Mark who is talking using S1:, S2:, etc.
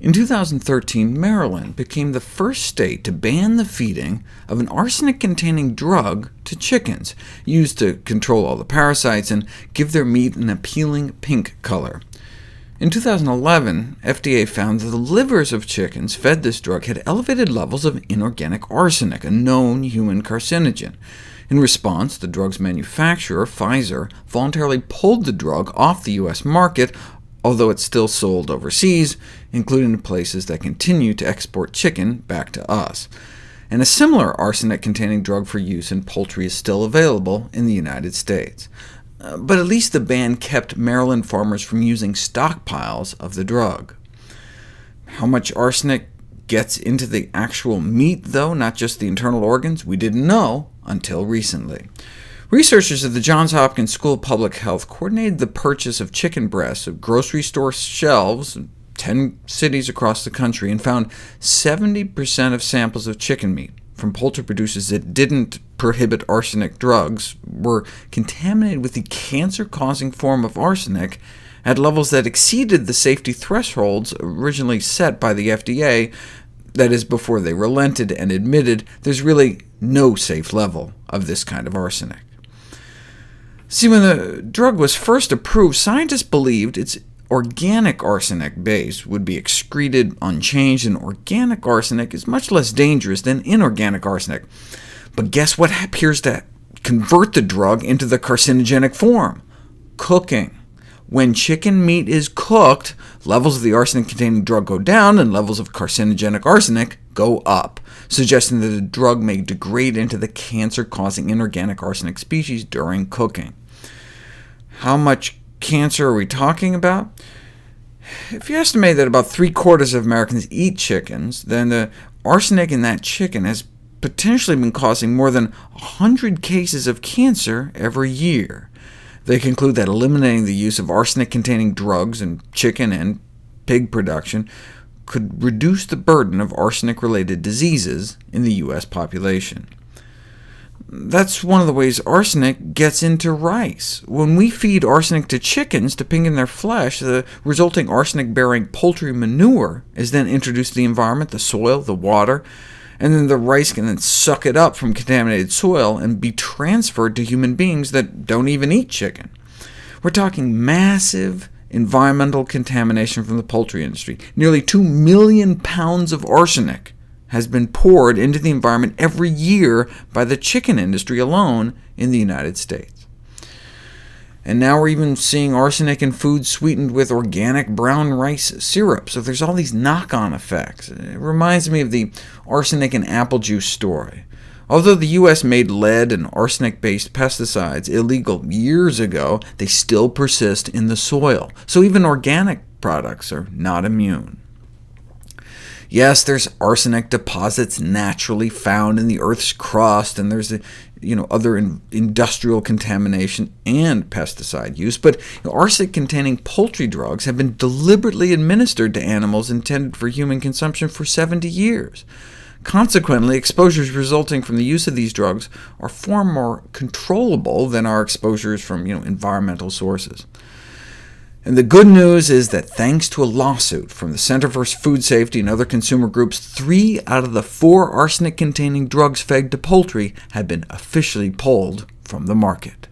S1: In 2013, Maryland became the first state to ban the feeding of an arsenic-containing drug to chickens, used to control all the parasites and give their meat an appealing pink color. In 2011, FDA found that the livers of chickens fed this drug had elevated levels of inorganic arsenic, a known human carcinogen. In response, the drug's manufacturer, Pfizer, voluntarily pulled the drug off the U.S. market, although it's still sold overseas, including in places that continue to export chicken back to us. And a similar arsenic-containing drug for use in poultry is still available in the United States. But at least the ban kept Maryland farmers from using stockpiles of the drug. How much arsenic gets into the actual meat, though, not just the internal organs, we didn't know until recently. Researchers at the Johns Hopkins School of Public Health coordinated the purchase of chicken breasts at grocery store shelves in 10 cities across the country, and found 70% of samples of chicken meat from poultry producers that didn't prohibit arsenic drugs were contaminated with the cancer-causing form of arsenic at levels that exceeded the safety thresholds originally set by the FDA, that is, before they relented and admitted there's really no safe level of this kind of arsenic. See, when the drug was first approved, scientists believed its organic arsenic base would be excreted unchanged, and organic arsenic is much less dangerous than inorganic arsenic. But guess what appears to convert the drug into the carcinogenic form? Cooking. When chicken meat is cooked, levels of the arsenic-containing drug go down, and levels of carcinogenic arsenic go up, suggesting that the drug may degrade into the cancer-causing inorganic arsenic species during cooking. How much cancer are we talking about? If you estimate that about 3/4 of Americans eat chickens, then the arsenic in that chicken has potentially been causing more than 100 cases of cancer every year. They conclude that eliminating the use of arsenic-containing drugs in chicken and pig production could reduce the burden of arsenic-related diseases in the U.S. population. That's one of the ways arsenic gets into rice. When we feed arsenic to chickens to pink in their flesh, the resulting arsenic-bearing poultry manure is then introduced to the environment, the soil, the water, and then the rice can then suck it up from contaminated soil and be transferred to human beings that don't even eat chicken. We're talking massive environmental contamination from the poultry industry. Nearly 2 million pounds of arsenic has been poured into the environment every year by the chicken industry alone in the United States. And now we're even seeing arsenic in food sweetened with organic brown rice syrup, so there's all these knock-on effects. It reminds me of the arsenic in apple juice story. Although the U.S. made lead and arsenic-based pesticides illegal years ago, they still persist in the soil, so even organic products are not immune. Yes, there's arsenic deposits naturally found in the Earth's crust, and there's other industrial contamination and pesticide use, but arsenic-containing poultry drugs have been deliberately administered to animals intended for human consumption for 70 years. Consequently, exposures resulting from the use of these drugs are far more controllable than our exposures from environmental sources. And the good news is that thanks to a lawsuit from the Center for Food Safety and other consumer groups, 3 out of the 4 arsenic-containing drugs fed to poultry have been officially pulled from the market.